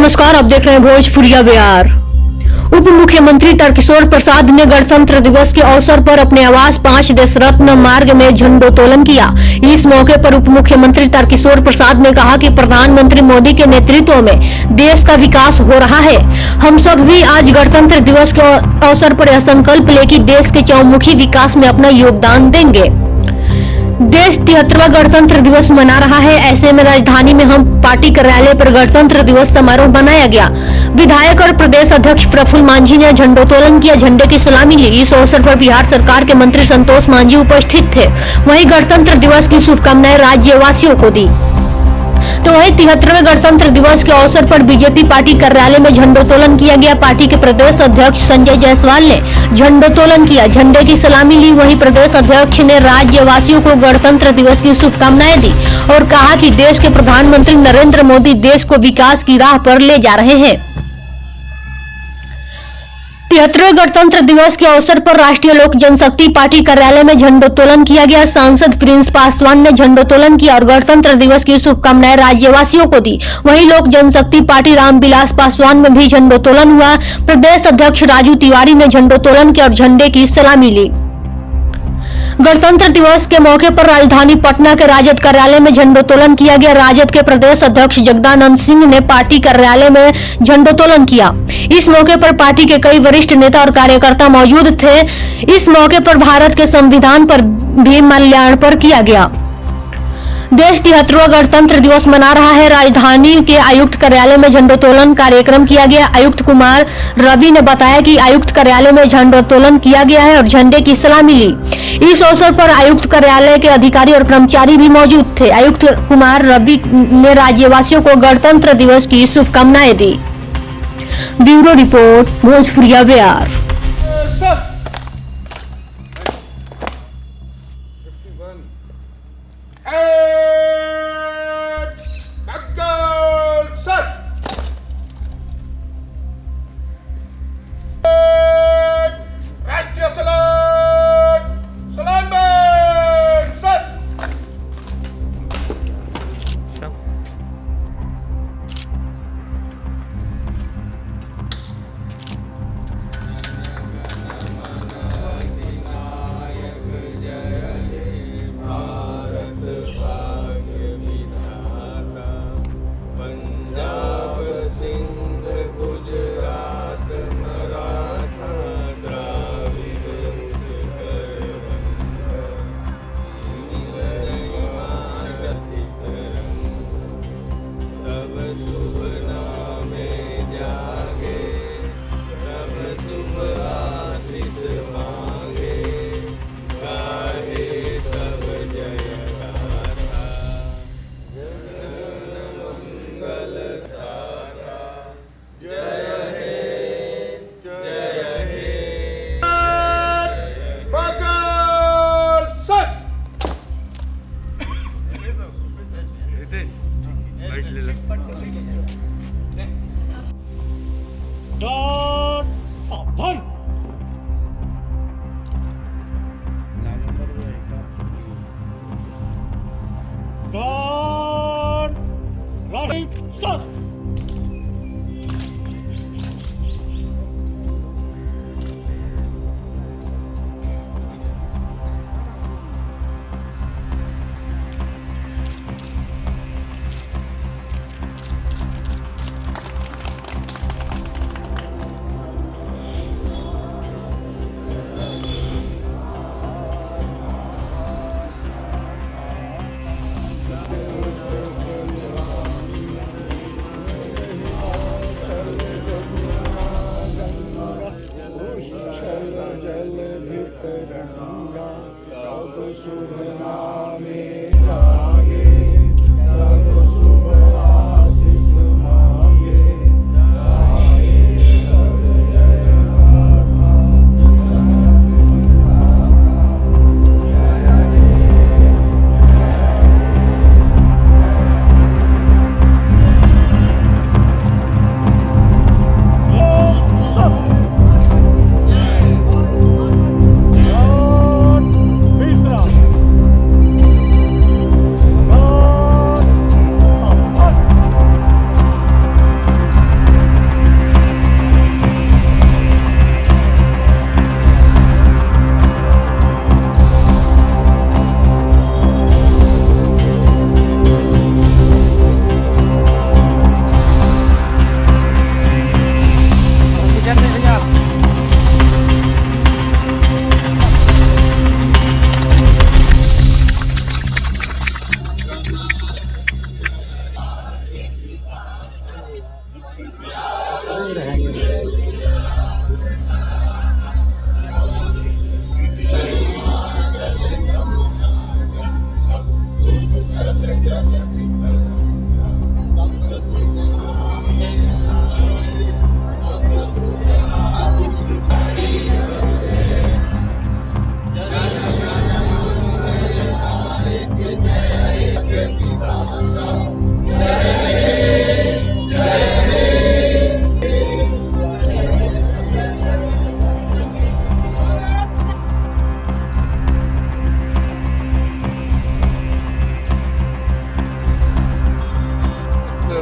नमस्कार, आप देख रहे हैं भोजपुरिया बिहार। उप मुख्यमंत्री तारकिशोर प्रसाद ने गणतंत्र दिवस के अवसर पर अपने आवास 5 देश रत्न मार्ग में झंडोत्तोलन किया। इस मौके पर उप मुख्यमंत्री तारकिशोर प्रसाद ने कहा कि प्रधानमंत्री मोदी के नेतृत्व में देश का विकास हो रहा है। हम सब भी आज गणतंत्र दिवस के अवसर पर यह संकल्प ले कि देश के चहुमुखी विकास में अपना योगदान देंगे। देश 73वां गणतंत्र दिवस मना रहा है। ऐसे में राजधानी में हम पार्टी कार्यालय पर गणतंत्र दिवस समारोह मनाया गया। विधायक और प्रदेश अध्यक्ष प्रफुल्ल मांझी ने झंडोत्तोलन किया, झंडे की सलामी ली। इस अवसर पर बिहार सरकार के मंत्री संतोष मांझी उपस्थित थे। वहीं गणतंत्र दिवस की शुभकामनाएं राज्यवासियों को दी। तो वही 73वें गणतंत्र दिवस के अवसर पर बीजेपी पार्टी कार्यालय में झंडोत्तोलन किया गया। पार्टी के प्रदेश अध्यक्ष संजय जायसवाल ने झंडोत्तोलन किया, झंडे की सलामी ली। वहीं प्रदेश अध्यक्ष ने राज्यवासियों को गणतंत्र दिवस की शुभकामनाएं दी और कहा कि देश के प्रधानमंत्री नरेंद्र मोदी देश को विकास की राह पर ले जा रहे हैं। 73वें गणतंत्र दिवस के अवसर पर राष्ट्रीय लोक जनशक्ति पार्टी कार्यालय में झंडोत्तोलन किया गया। सांसद प्रिंस पासवान ने झंडोत्तोलन किया और गणतंत्र दिवस की शुभकामनाएं राज्यवासियों को दी। वहीं लोक जनशक्ति पार्टी रामविलास पासवान में भी झंडोत्तोलन हुआ। प्रदेश अध्यक्ष राजू तिवारी ने झंडोत्तोलन किया और झंडे की सलामी ली। गणतंत्र दिवस के मौके पर राजधानी पटना के राजद कार्यालय में झंडोत्तोलन किया गया। राजद के प्रदेश अध्यक्ष जगदानंद सिंह ने पार्टी कार्यालय में झंडोत्तोलन किया। इस मौके पर पार्टी के कई वरिष्ठ नेता और कार्यकर्ता मौजूद थे। इस मौके पर भारत के संविधान पर भी माल्यार्पण किया गया। देश 73वां गणतंत्र दिवस मना रहा है। राजधानी के आयुक्त कार्यालय में झंडोत्तोलन कार्यक्रम किया गया। आयुक्त कुमार रवि ने बताया कि आयुक्त कार्यालय में झंडोत्तोलन किया गया है और झंडे की सलामी ली। इस अवसर पर आयुक्त कार्यालय के अधिकारी और कर्मचारी भी मौजूद थे। आयुक्त कुमार रवि ने राज्यवासियों को गणतंत्र दिवस की शुभकामनाएं दी। ब्यूरो रिपोर्ट, भोजपुरिया बिहार।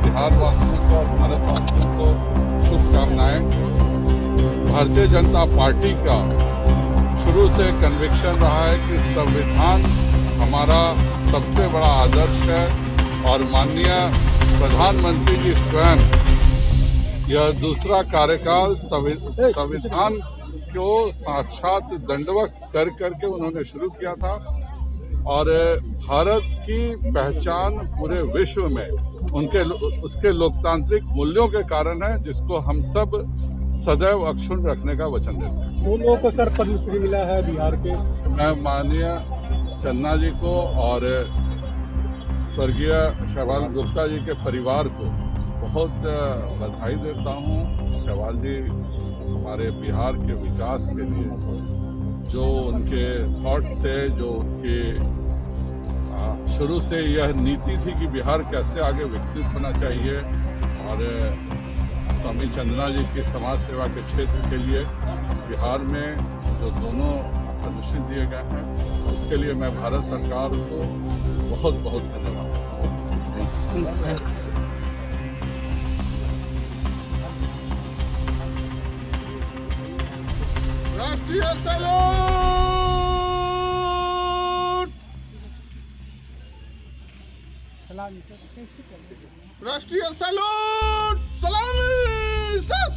बिहार वासियों को और भारत वासियों को शुभकामनाएं। भारतीय जनता पार्टी का शुरू से कन्विक्शन रहा है कि संविधान हमारा सबसे बड़ा आदर्श है और माननीय प्रधानमंत्री जी स्वयं यह दूसरा कार्यकाल संविधान को साक्षात दंडवत कर करके उन्होंने शुरू किया था और भारत की पहचान पूरे विश्व में उसके लोकतांत्रिक मूल्यों के कारण है, जिसको हम सब सदैव अक्षुण्ण रखने का वचन देते हैं। दो लोगों को सर पद्मश्री मिला है बिहार के। मैं माननीय चन्ना जी को और स्वर्गीय शैवाल गुप्ता जी के परिवार को बहुत बधाई देता हूँ। शैवाल जी हमारे बिहार के विकास के लिए जो उनके थॉट्स थे, जो उनके शुरू से यह नीति थी कि बिहार कैसे आगे विकसित होना चाहिए और स्वामी चंद्रा जी की समाज सेवा के क्षेत्र के लिए बिहार में जो दोनों पद्मश्री दिए गए हैं, उसके लिए मैं भारत सरकार को बहुत बहुत धन्यवाद देता हूँ। राष्ट्रीय सैल्यूट। राष्ट्रीय सैल्यूट। सलामी सत।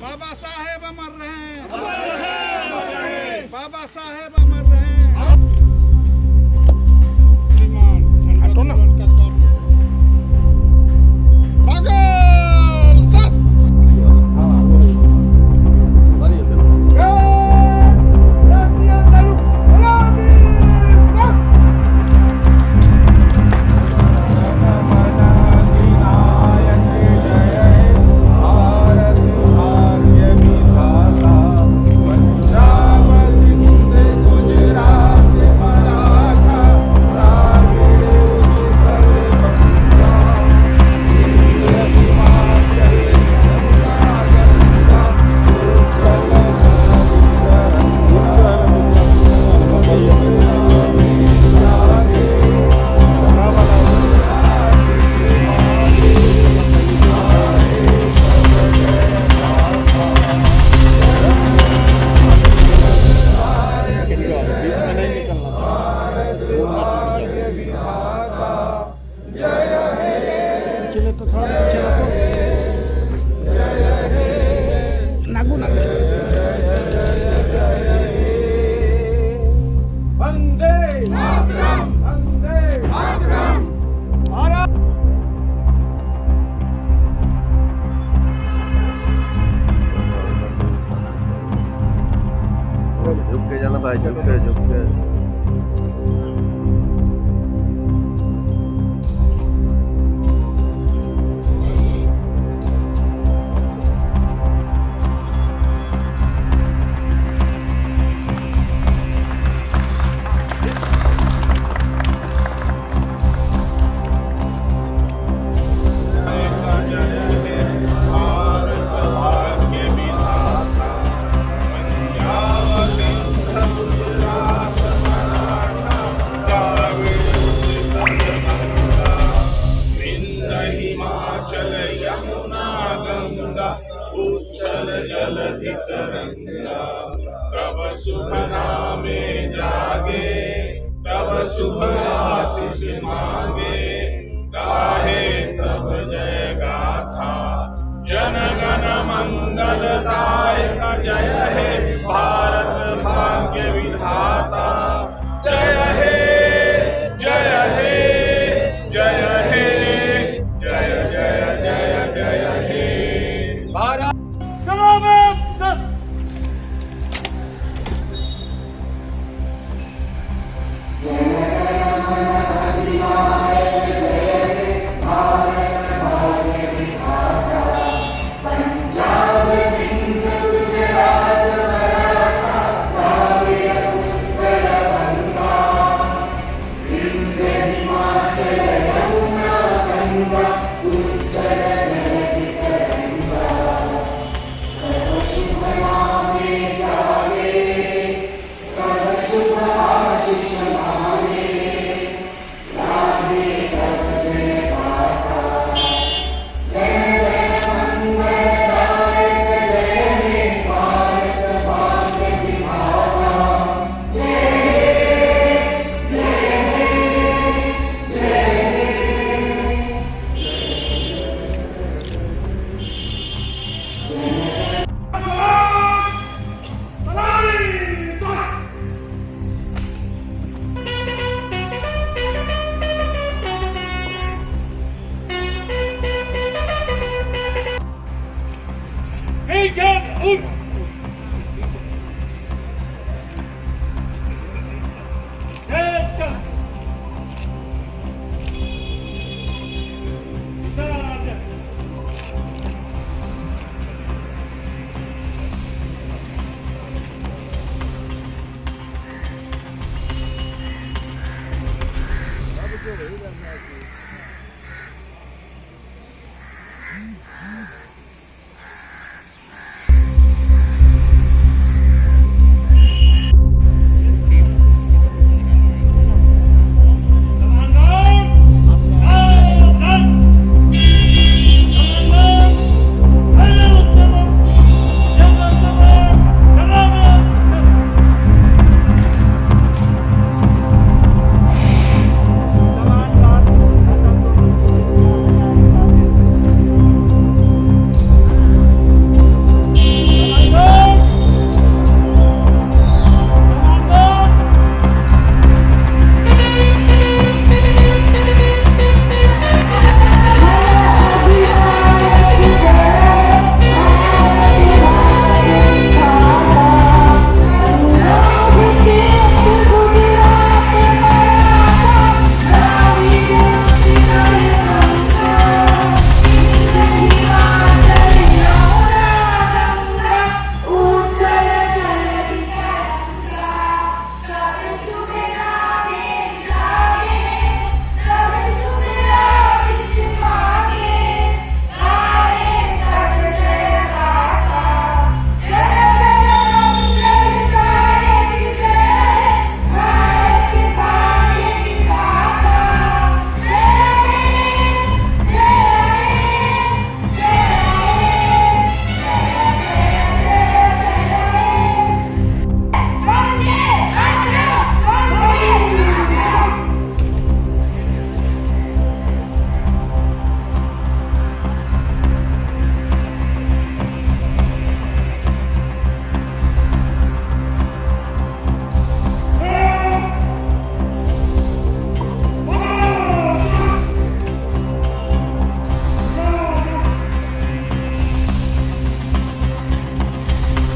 बाबा साहेब अमर रहे, बाबा साहेब अमर रहे। झुक के जाना भाई, झुक के चल जलधि तरंगा, तब शुभ नामे जागे, तब शुभ आशीष मांगे,